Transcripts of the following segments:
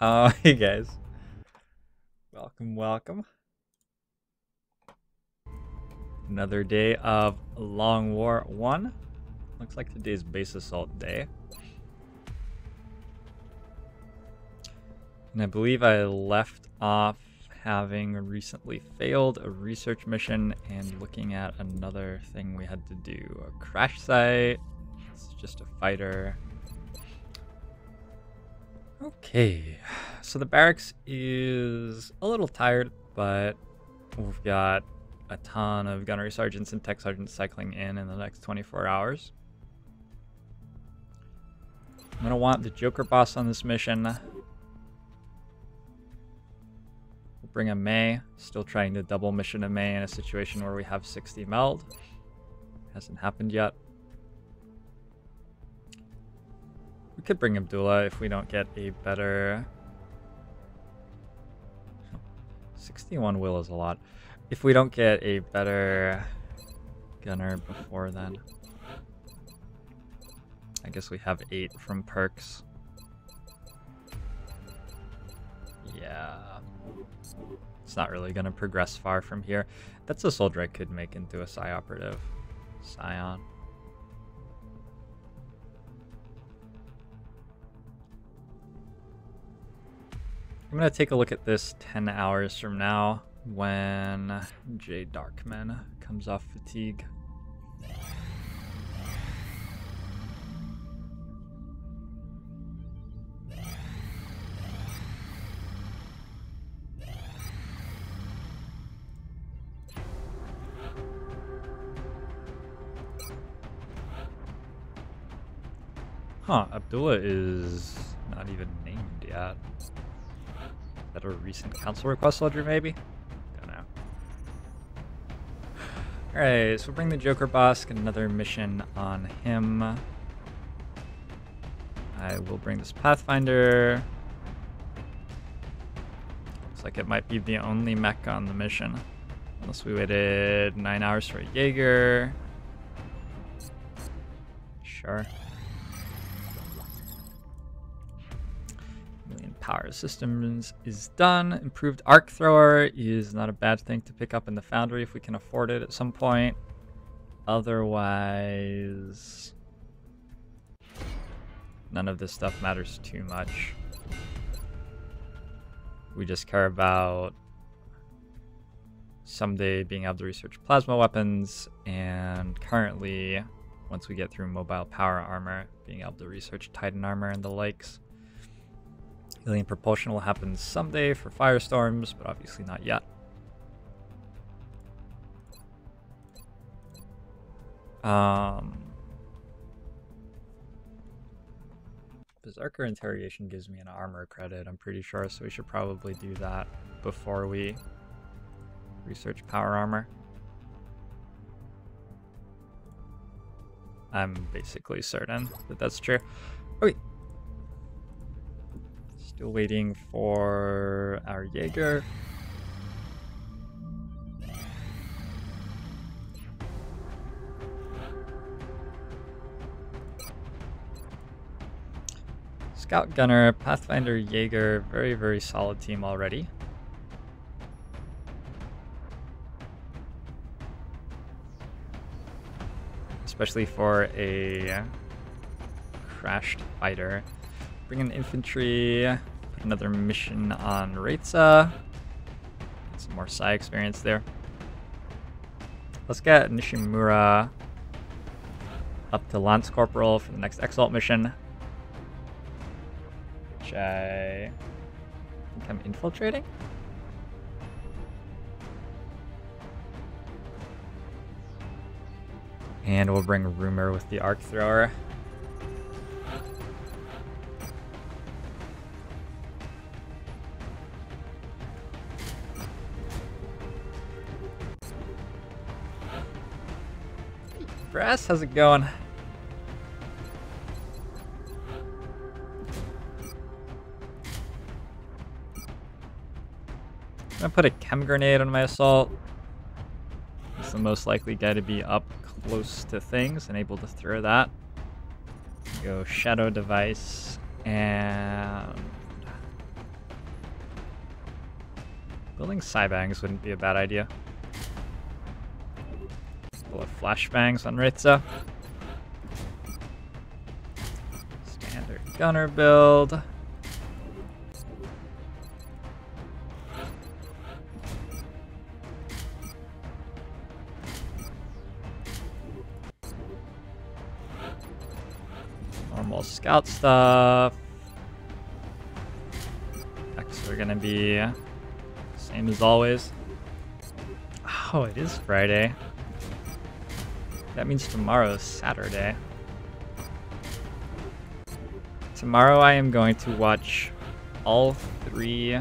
Oh, hey guys. Welcome, welcome. Another day of Long War 1. Looks like today's base assault day. And I believe I left off having recently failed a research mission and looking at another thing we had to do. A crash site. It's just a fighter. Okay, so the barracks is a little tired, but we've got a ton of gunnery sergeants and tech sergeants cycling in the next 24 hours. I'm going to want the Joker boss on this mission. We'll bring a May, still trying to double mission a May in a situation where we have 60 meld. Hasn't happened yet. We could bring Abdullah if we don't get a better... 61 will is a lot. If we don't get a better gunner before then. I guess we have 8 from perks. Yeah. It's not really going to progress far from here. That's a soldier I could make into a Psi operative. Scion. I'm going to take a look at this 10 hours from now when J Darkman comes off fatigue. Huh, Abdullah is not even named yet. Is that a recent council request soldier, maybe? Don't know. Alright, so we'll bring the Joker boss, get another mission on him. I will bring this Pathfinder. Looks like it might be the only mech on the mission. Unless we waited 9 hours for a Jaeger. Sure. Power systems is done. Improved arc thrower is not a bad thing to pick up in the foundry if we can afford it at some point. Otherwise, none of this stuff matters too much. We just care about someday being able to research plasma weapons, and currently, once we get through mobile power armor, being able to research Titan armor and the likes. Alien propulsion will happen someday for firestorms, but obviously not yet. Berserker interrogation gives me an armor credit, I'm pretty sure, so we should probably do that before we research power armor. I'm basically certain that that's true. Okay. Still waiting for our Jaeger. Scout Gunner, Pathfinder, Jaeger, very, very solid team already. Especially for a crashed fighter. Bring in infantry, put another mission on Reitza. Get some more Psi experience there. Let's get Nishimura up to Lance Corporal for the next Exalt mission. Which I think I'm infiltrating. And we'll bring Rumor with the Arc Thrower. Brass, how's it going? I'm gonna put a chem grenade on my assault. It's the most likely guy to be up close to things and able to throw that. Go shadow device and Building Cybangs wouldn't be a bad idea. Couple of flashbangs on Ritza. Standard gunner build. Normal scout stuff. Decks are gonna be same as always. Oh, it is Friday. That means tomorrow's Saturday. Tomorrow I am going to watch all 3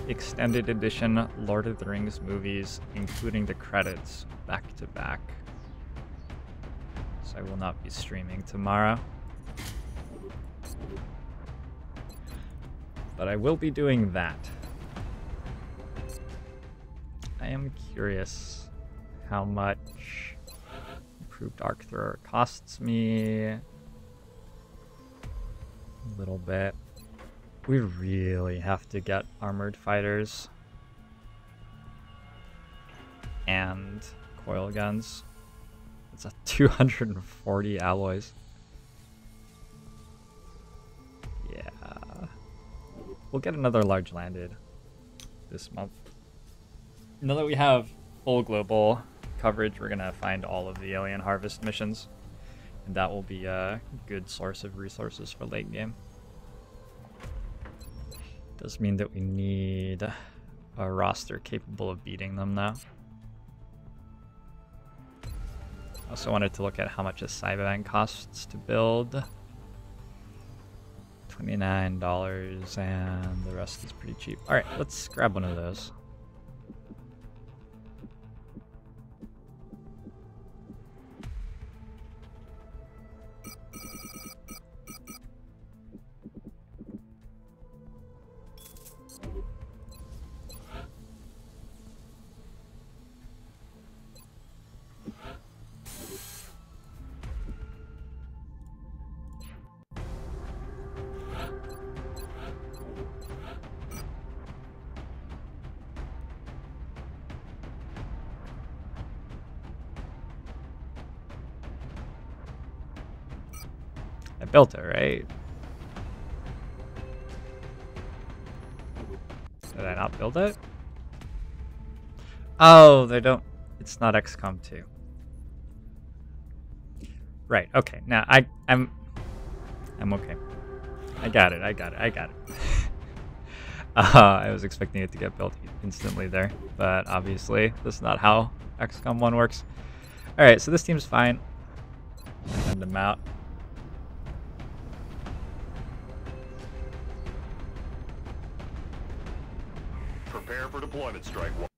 extended edition Lord of the Rings movies, including the credits, back to back. So I will not be streaming tomorrow. But I will be doing that. I am curious how much improved arc thrower costs me. A little bit. We really have to get armored fighters and coil guns. It's a 240 alloys. Yeah. We'll get another large landed this month. Now that we have full global coverage, we're gonna find all of the alien harvest missions, and that will be a good source of resources for late game. Does mean that we need a roster capable of beating them now. Also wanted to look at how much a Cyberbank costs to build. $29, and the rest is pretty cheap. All right, let's grab one of those. I built it, right? Did I not build it? Oh, they don't. It's not XCOM 2. Right. Okay. Now I'm okay. I got it. I was expecting it to get built instantly there, but obviously that's not how XCOM 1 works. All right. So this team's fine. Send them out. Prepare for deployment, Strike One.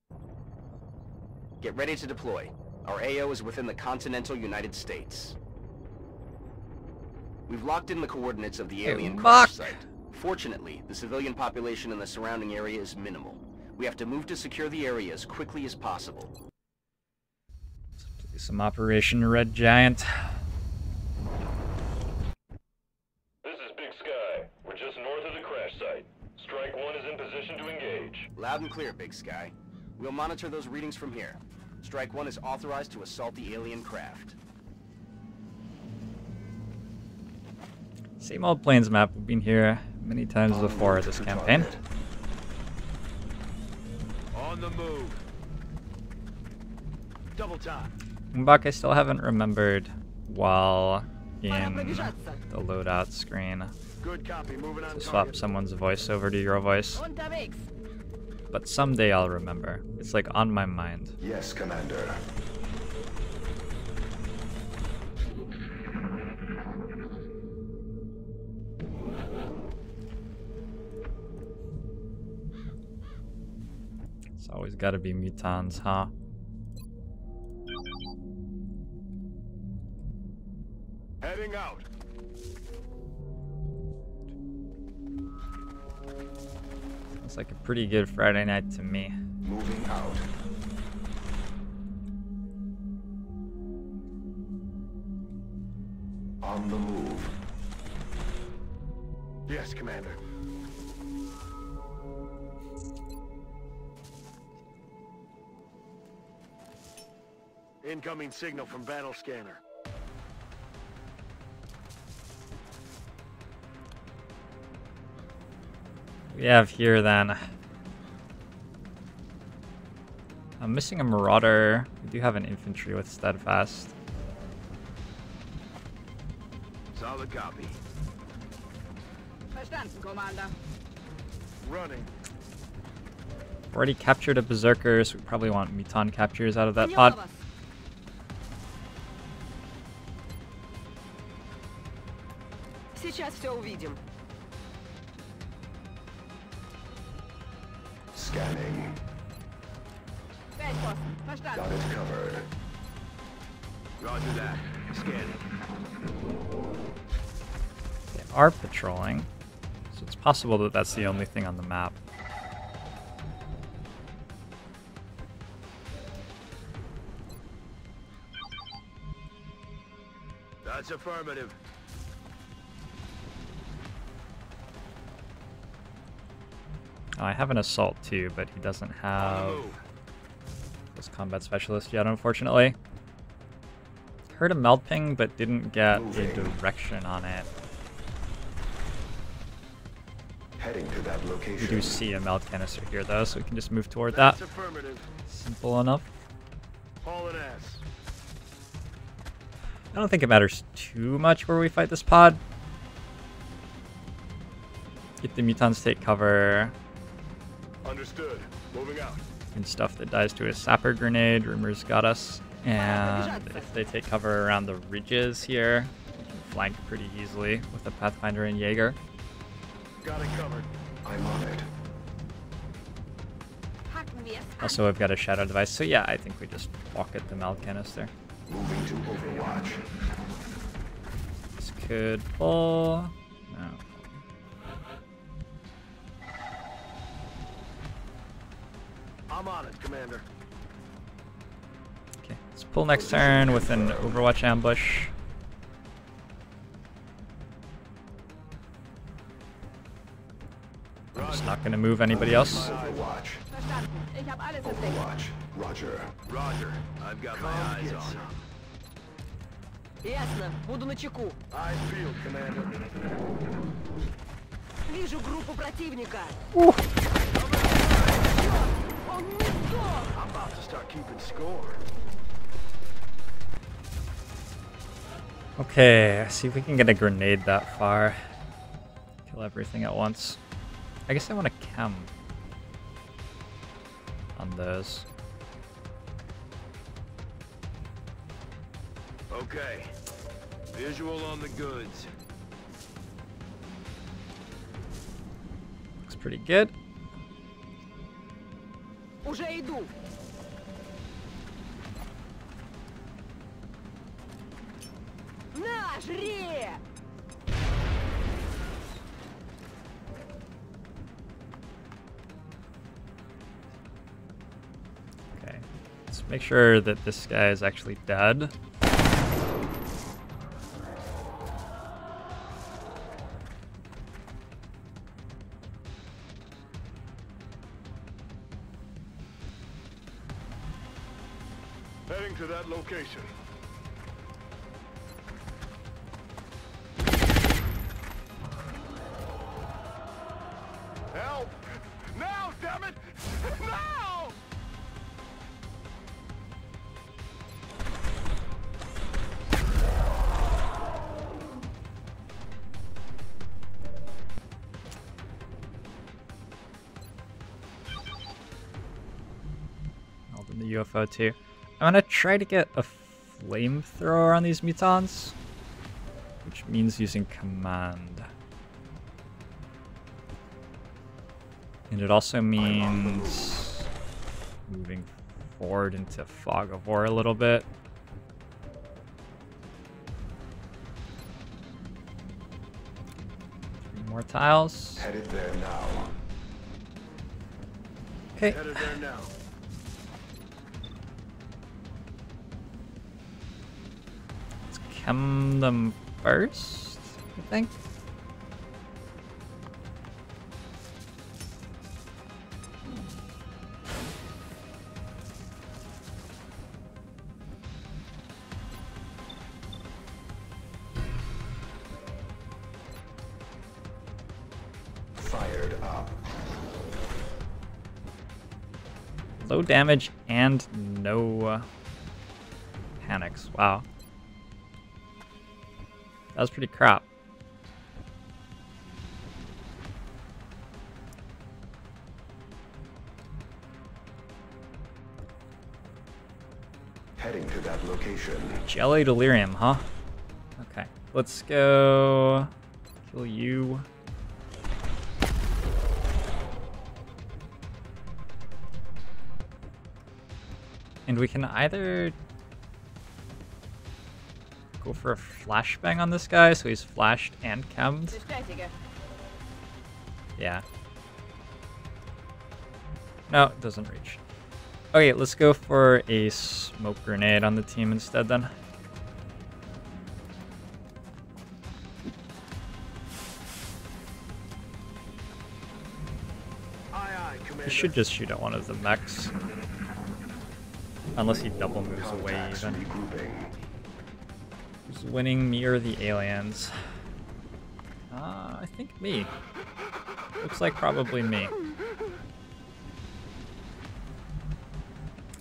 Get ready to deploy. Our AO is within the continental United States. We've locked in the coordinates of the alien crash site. Fortunately, the civilian population in the surrounding area is minimal. We have to move to secure the area as quickly as possible. Some Operation Red Giant. This is Big Sky. We're just north of the crash site. Strike One is in position to engage. Loud and clear, Big Sky. We'll monitor those readings from here. Strike One is authorized to assault the alien craft. Same old plains map. We've been here many times before this campaign. On the move. Double time. Buck, I still haven't remembered while in the loadout screen Good copy. Moving on. to swap someone's voice over to your voice. But someday I'll remember. It's like on my mind. Yes, Commander. It's always gotta be mutants, huh? Heading out. Sounds like a pretty good Friday night to me. Moving out. On the move. Yes, Commander. Incoming signal from battle scanner. We have here then. I'm missing a marauder. We do have an infantry with steadfast. Solid copy. Verstanden, Commander. Running. We've already captured a berserker, so we probably want Muton captures out of that pod. Сейчас все увидим. Scanning. Got Verstanden. it covered. Roger that. Scanning. They are patrolling, so it's possible that that's the only thing on the map. That's affirmative. Oh, I have an assault too, but he doesn't On the have move. this combat specialist yet, unfortunately. Heard a meld ping, but didn't get a direction on it. Heading to that We location. do see a meld canister here though, so we can just move toward that. That's affirmative. Simple enough. Hauling ass. I don't think it matters too much where we fight this pod. If the mutants take cover Understood. Moving out. and stuff that dies to a sapper grenade, rumors got us. And if they take cover around the ridges here, we can flank pretty easily with a Pathfinder and Jaeger. Got it covered. I'm on it. Hacken wir es an. Also, I've got a shadow device, so yeah, I think we just walk at the meld canister. Moving to Overwatch. This could pull. No. I'm on it, Commander. Okay, let's pull next turn with an Overwatch ambush. I'm just not going to move anybody else. Overwatch. Verstanden. Ich habe alles entdeckt. Overwatch. Roger. Roger. I've got my eyes on it. Ясно. Буду начеку. Eyes peeled, Commander. Вижу группу противника. I'm about to start keeping score. Okay, see if we can get a grenade that far. Kill everything at once. I guess I want to chem on those. Okay. Visual on the goods. Looks pretty good. Уже иду. На, жри! Okay, let's make sure that this guy is actually dead. Heading to that location. Help! Now, damn it! Now! Held in the UFO too. I'm gonna try to get a flamethrower on these mutants, which means using command. And it also means moving forward into Fog of War a little bit. Three more tiles. Headed there now. Okay. Headed there now. Let's chem them first, I think. fired up. Low damage and no panics. Wow. That was pretty crap. Heading to that location. Jelly delirium, huh? Okay. Let's go kill you. And we can either go for a flashbang on this guy, so he's flashed and chemmed. Bestätige. Yeah. No, it doesn't reach. Okay, let's go for a smoke grenade on the team instead then. He should just shoot at one of the mechs. Unless he double moves away Contacts even. regrouping. Who's winning, me or the aliens? I think me. Looks like probably me.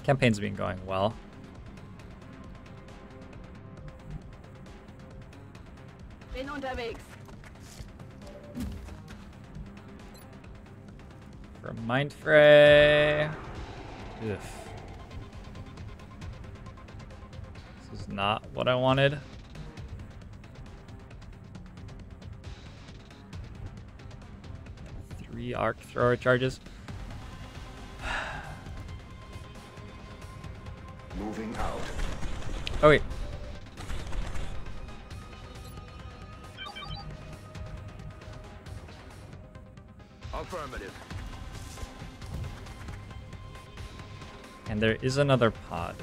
Campaign's been going well. Bin unterwegs. For a mind fray. Ugh. This is not what I wanted. Three arc thrower charges. Moving out. Oh wait. Affirmative. And there is another pod.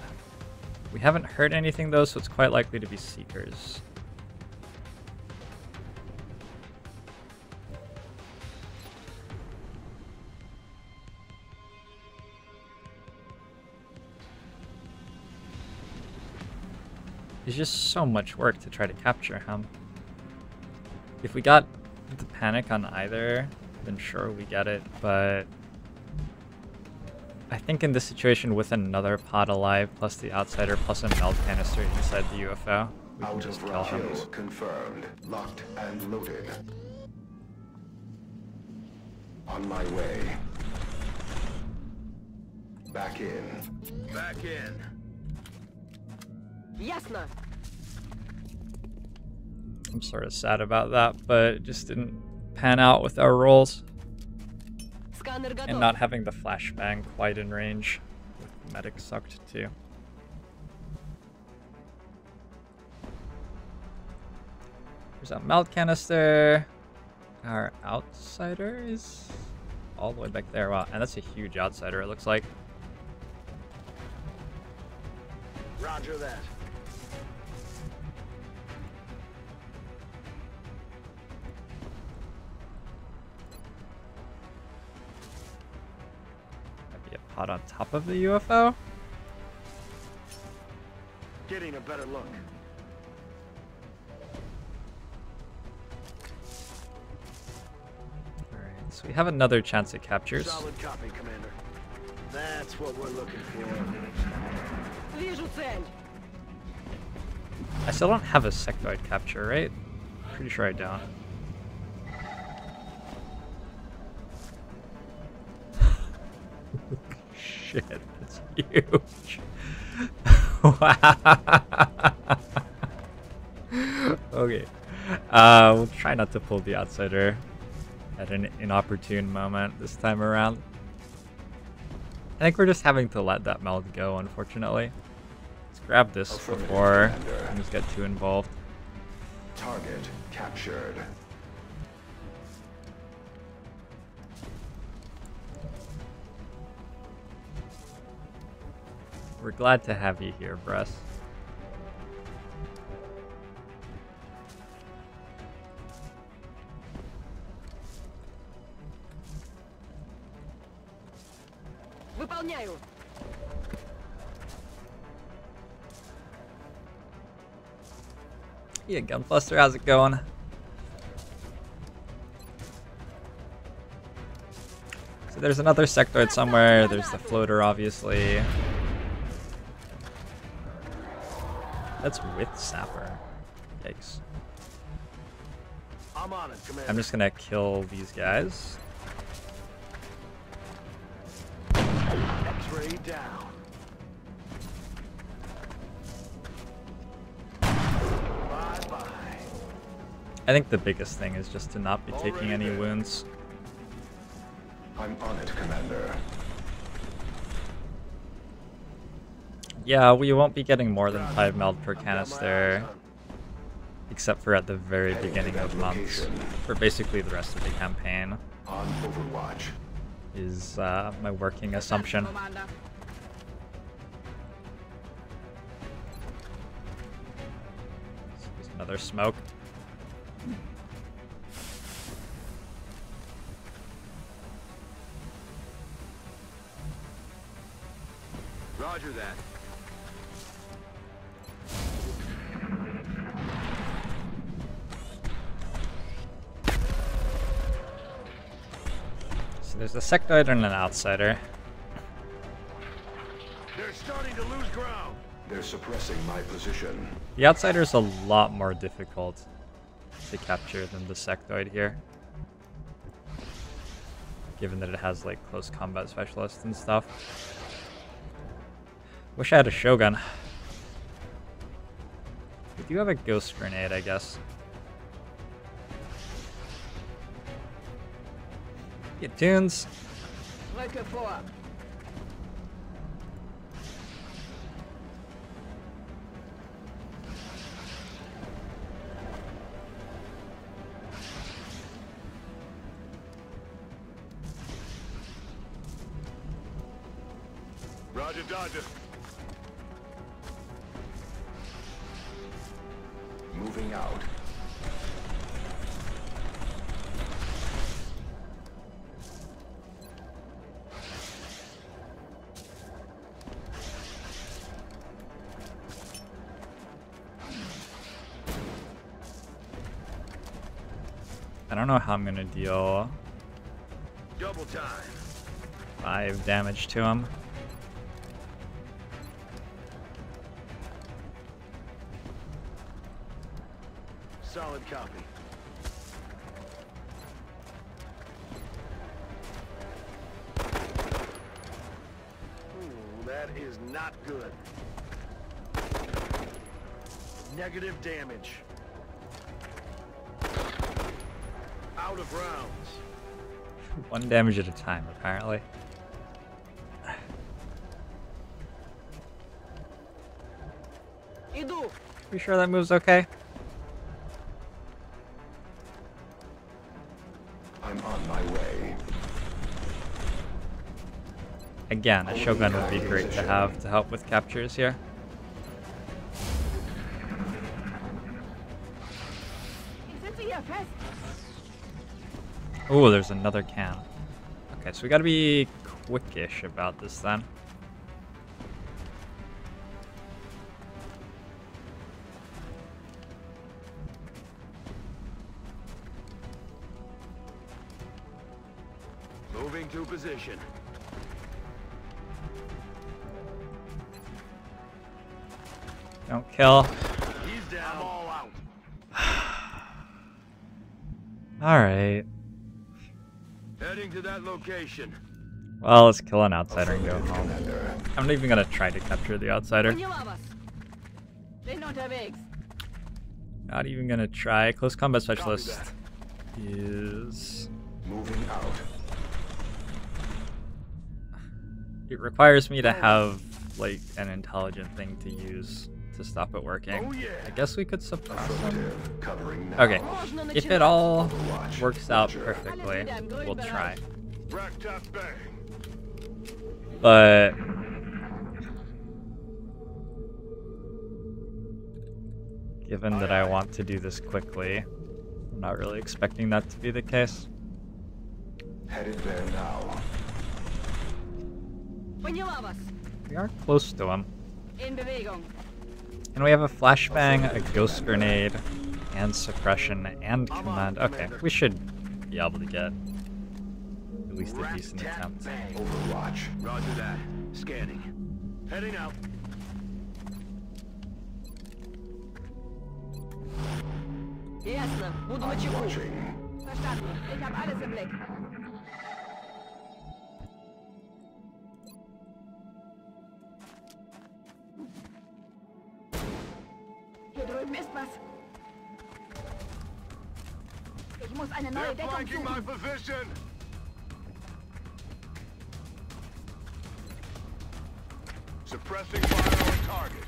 We haven't heard anything though, so it's quite likely to be Seekers. It's just so much work to try to capture him. If we got the panic on either, then sure we get it, but I think in this situation with another pod alive, plus the outsider, plus a meld canister inside the UFO, we can Out just of kill him. Hill confirmed. Locked and loaded. On my way. Back in. Back in. Ясно. I'm sort of sad about that, but it just didn't pan out with our rolls. Сканер And готов. not having the flashbang quite in range. Medic sucked too. There's a melt canister. Our outsider is all the way back there. Wow, and that's a huge outsider, it looks like. Roger that. Might be a pod on top of the UFO. Getting a better look. Alright, so we have another chance at captures. Solid copy, Commander. That's what we're looking for. Вижу цель. I still don't have a sectoid capture, right? Pretty sure I don't. Shit, that's huge. Wow. Okay. We'll try not to pull the outsider at an inopportune moment this time around. I think we're just having to let that meld go, unfortunately. Let's grab this Affirmative, before Commander. things get too involved. Target captured. We're glad to have you here, Bress. Выполняю. Yeah, Gunbuster, how's it going? there's another sectoid somewhere. There's the floater, obviously. That's with Sapper. Yikes. I'm on it, Commander. I'm just gonna kill these guys. X-ray down. Bye-bye. I think the biggest thing is just to not be taking any wounds. I'm on it, Commander. Yeah, we won't be getting more than 5 meld per canister, except for at the very beginning of months, for basically the rest of the campaign, On Overwatch. is my working assumption. Commander. There's another smoke. Roger that. So there's a sectoid and an outsider. They're starting to lose ground. They're suppressing my position. The outsider's a lot more difficult to capture than the sectoid here, given that it has like close combat specialists and stuff. Wish I had a Shogun. We do have a ghost grenade, I guess. Get tunes. Rücke vor. Roger, Dodger. Moving out. I don't know how I'm gonna deal Double time. 5 damage to him. Solid copy. Ooh, that is not good. Negative damage. Out of rounds. 1 damage at a time, apparently. Иду. You sure that move's okay? I'm on my way. Again, a Shogun would be great to have to help with captures here. Ich sitze hier fest. Oh, there's another can. Okay, so we gotta be quickish about this then. Moving to position. Don't kill. He's down. I'm all out. Alright. Heading to that location. Well, let's kill an outsider and go Affirmative, home. Commander. I'm not even gonna try to capture the outsider. Поняла вас. Bin unterwegs. Not even gonna try. Close combat specialist is... Moving out. It requires me to have, like, an intelligent thing to use to stop it working. Oh, yeah. I guess we could suppress them. Affirmative. Covering now. Okay, if it all Overwatch. works out Roger. perfectly, we'll try. Rack top bang. But... given that I want to do this quickly, I'm not really expecting that to be the case. Headed there now. Поняла вас. We are close to him. In Bewegung. And we have a flashbang, a ghost grenade, and suppression, and command. Okay, we should be able to get at at least a decent attempt. Overwatch. Roger that. Scanning. Heading out. Ясно. Буду на чеку. Watching. Verstanden. Ich hab alles im Blick. Hier drüben ist was. Ich muss eine neue They're Deckung flanking my suchen. position. Suppressing fire on target.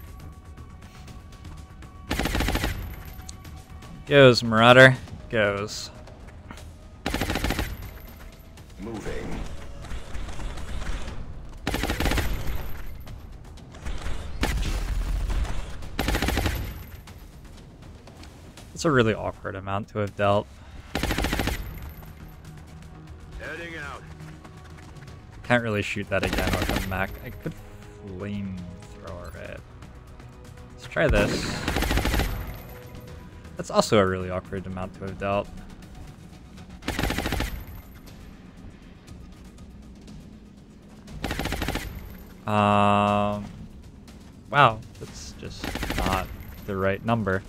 Goes, Marauder. Goes. Moving. It's a really awkward amount to have dealt. Heading out. Can't really shoot that again with a MEC. I could flamethrower it. Let's try this. That's also a really awkward amount to have dealt. Wow, that's just not the right number.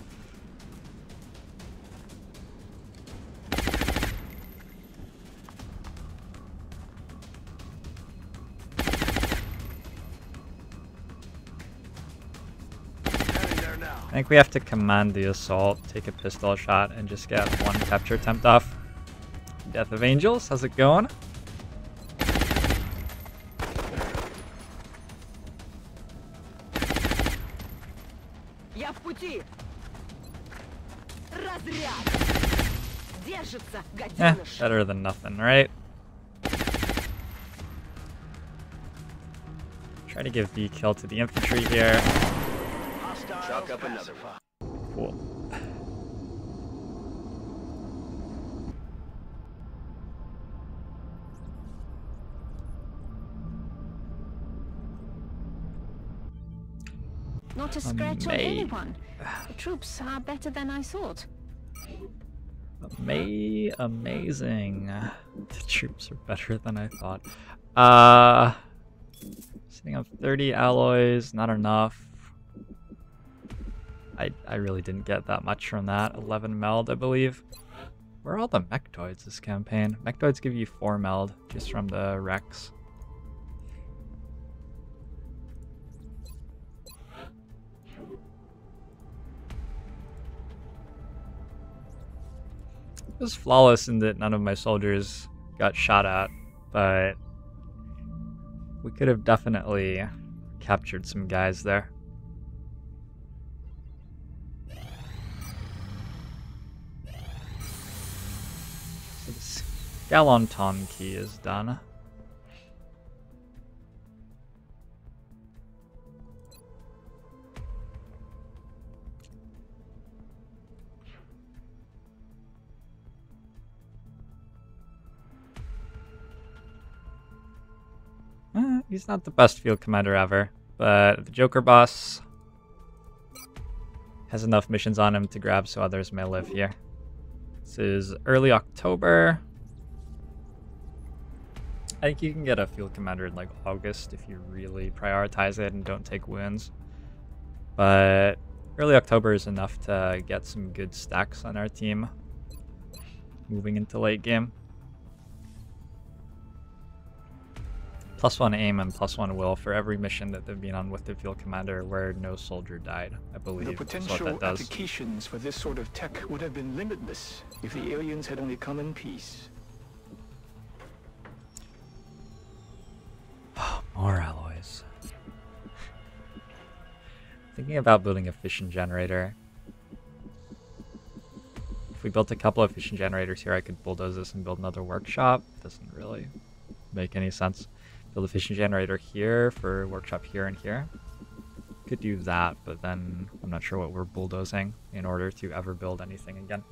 Heading there now. I think we have to command the assault, take a pistol shot, and just get one capture attempt off. Death of Angels, how's it going? Я в пути. Разряд. Держится, гаденыш. Better than nothing, right? Try to give the kill to the infantry here. Chalk up another file. Cool. Not a scratch on Amazing. anyone. The troops are better than I thought. Amazing. The troops are better than I thought. Sitting on 30 alloys, not enough. I really didn't get that much from that. 11 meld, I believe. Where are all the mechtoids this campaign? Mechtoids give you 4 meld just from the Rex. It was flawless in that none of my soldiers got shot at, but we could have definitely captured some guys there. So the Galanton key is done. He's not the best field commander ever, but the Joker boss has enough missions on him to grab so others may live here. This is early October. I think you can get a field commander in like August if you really prioritize it and don't take wounds. But early October is enough to get some good stacks on our team moving into late game. +1 aim and +1 will for every mission that they've been on with the field commander where no soldier died, I believe. The is what potential that does. applications for this sort of tech would have been limitless if the aliens had only come in peace. More alloys. Thinking about building a fission generator. If we built a couple of fission generators here, I could bulldoze this and build another workshop. Doesn't really make any sense. Build a fission generator here for workshop here and here. Could do that, but then I'm not sure what we're bulldozing in order to ever build anything again.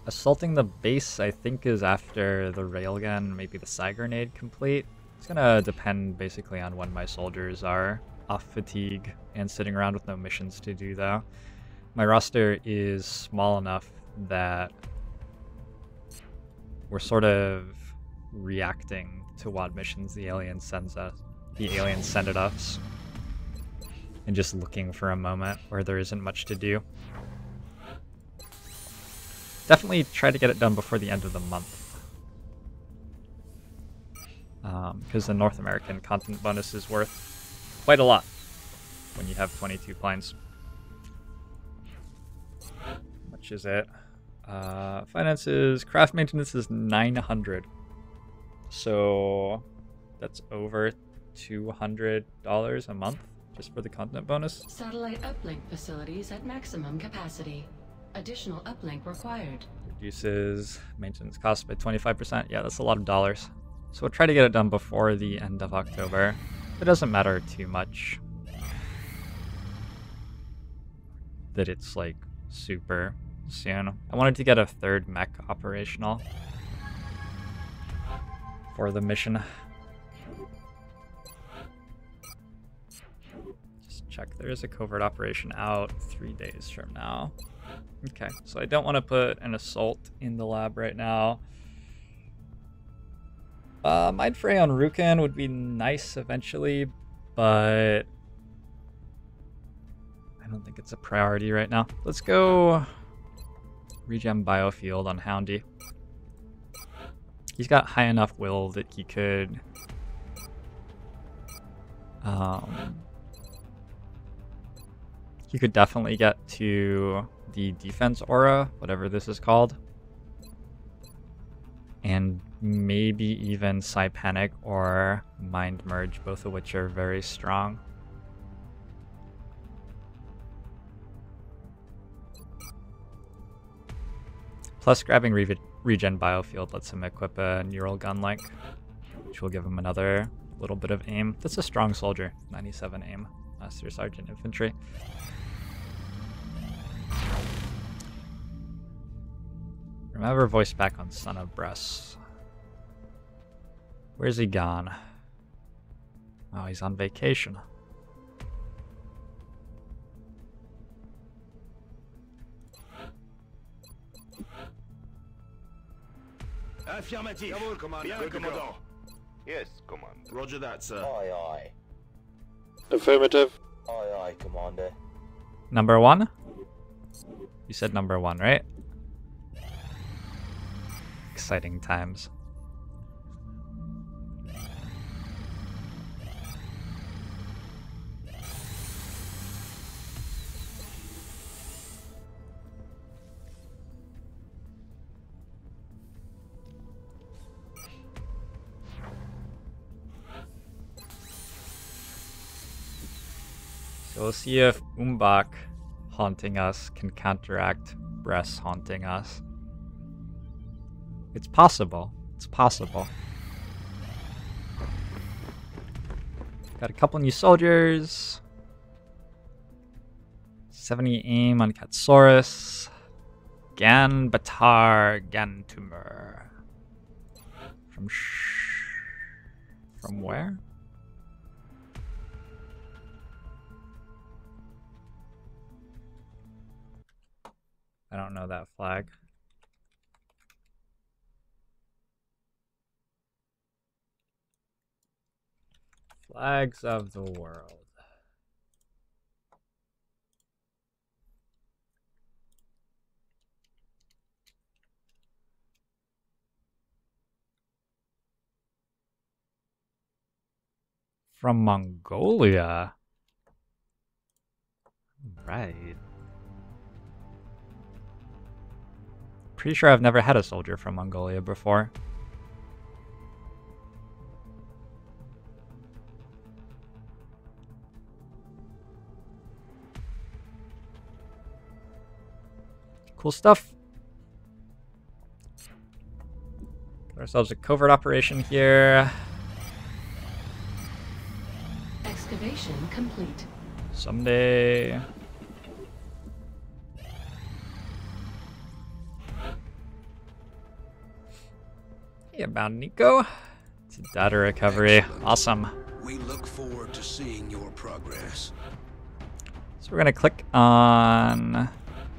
Assaulting the base, I think, is after the railgun, maybe the Psy Grenade complete. It's gonna depend basically on when my soldiers are off fatigue and sitting around with no missions to do, though. My roster is small enough that we're sort of reacting to what missions the aliens send at us, and just looking for a moment where there isn't much to do. Definitely try to get it done before the end of the month. Because the North American continent bonus is worth quite a lot when you have 22 planes. How much is it? Finances, craft maintenance is 900. So that's over $200 a month just for the continent bonus. Satellite uplink facilities at maximum capacity. Additional uplink required. Reduces maintenance costs by 25%. Yeah, that's a lot of dollars. So we'll try to get it done before the end of October. It doesn't matter too much that it's like super soon. I wanted to get a third mech operational for the mission. Just check. There is a covert operation out 3 days from now. Okay, so I don't want to put an assault in the lab right now. Mind Fray on Rukan would be nice eventually, but I don't think it's a priority right now. Let's go regen biofield on Houndy. He's got high enough will that he could definitely get to the defense aura, whatever this is called, and maybe even Psi Panic or Mind Merge, both of which are very strong. Plus, grabbing regen biofield lets him equip a neural gun link, which will give him another little bit of aim. That's a strong soldier. 97 aim. Master Sergeant Infantry. Remember voice back on Son of Bress. Where's he gone? Oh, he's on vacation. Affirmative. Jawohl, Commander. Bien, Commandant. Yes, Commander. Roger that, sir. Aye, aye. Affirmative. Aye, aye, Commander. Number 1? You said number 1, right? Exciting times. So we'll see if Umbach haunting us can counteract Bress haunting us. It's possible. It's possible. Got a couple new soldiers. 70 aim on Katsaurus. Gan Batar Gantumur. From where? I don't know that flag. Flags of the world. From Mongolia. Right. Pretty sure I've never had a soldier from Mongolia before. Cool stuff. Got ourselves a covert operation here. Excavation complete. Someday. Hey, about Nico. It's a data recovery. Awesome. We look forward to seeing your progress. So we're gonna click on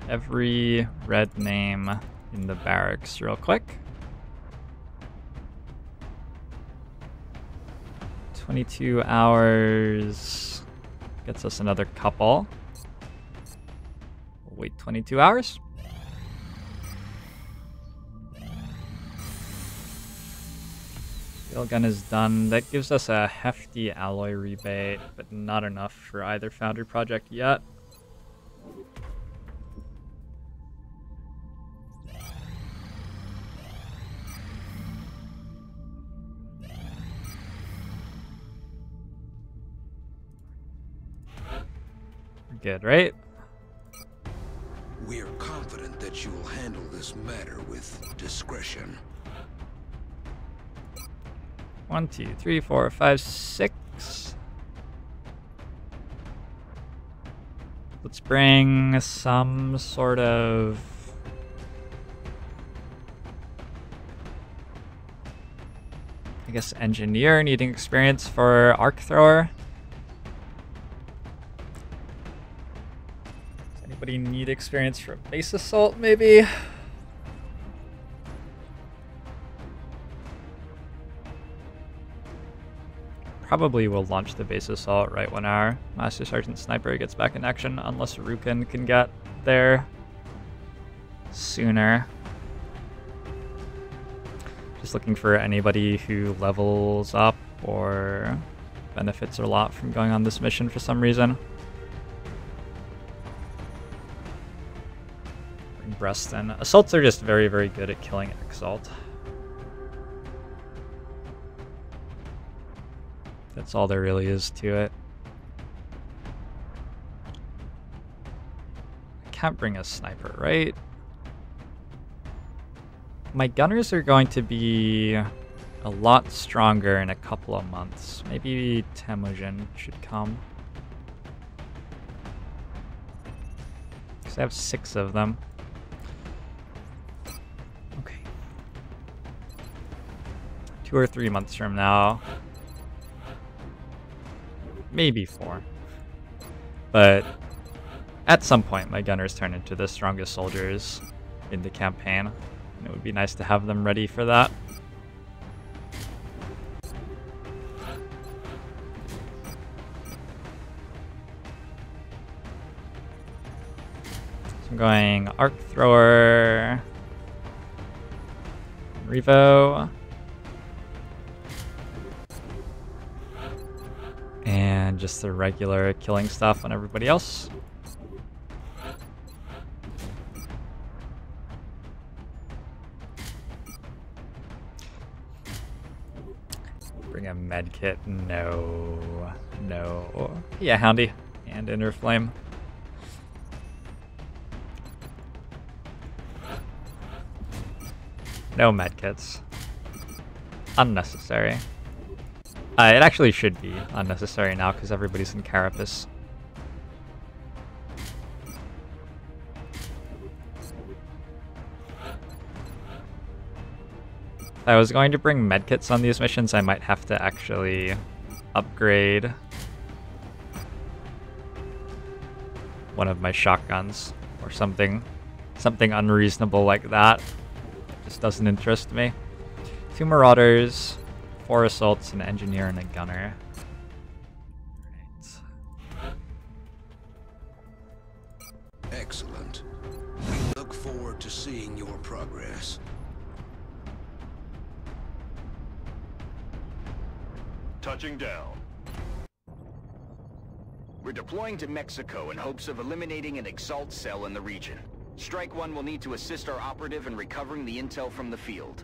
every red name in the barracks real quick. 22 hours gets us another couple. We'll wait 22 hours. Railgun is done. That gives us a hefty alloy rebate, but not enough for either Foundry project yet. Good, right? We're confident that you'll handle this matter with discretion. 1, 2, 3, 4, 5, 6. Let's bring some sort of... I guess engineer needing experience for arc thrower. Does anybody need experience for base assault, maybe? Probably will launch the base assault right when our Master Sergeant Sniper gets back in action, unless Rukin can get there sooner. Just looking for anybody who levels up or benefits a lot from going on this mission for some reason. Bring Breston. Assaults are just very, very good at killing Exalt. That's all there really is to it. I can't bring a sniper, right? My gunners are going to be a lot stronger in a couple of months. Maybe Temujin should come. Because I have 6 of them. Okay. 2 or 3 months from now. Maybe 4. But at some point, my gunners turn into the strongest soldiers in the campaign. And it would be nice to have them ready for that. So I'm going Arc Thrower, Revo. And just the regular killing stuff on everybody else. Bring a medkit. No. No. Yeah, Houndy. And Inner Flame. No medkits. Unnecessary. It actually should be unnecessary now because everybody's in Carapace. If I was going to bring medkits on these missions, I might have to actually upgrade one of my shotguns or something unreasonable like that. It just doesn't interest me. 2 Marauders. 4 assaults, an engineer, and a gunner. Right. Excellent. We look forward to seeing your progress. Touching down. We're deploying to Mexico in hopes of eliminating an Exalt cell in the region. Strike 1 will need to assist our operative in recovering the intel from the field.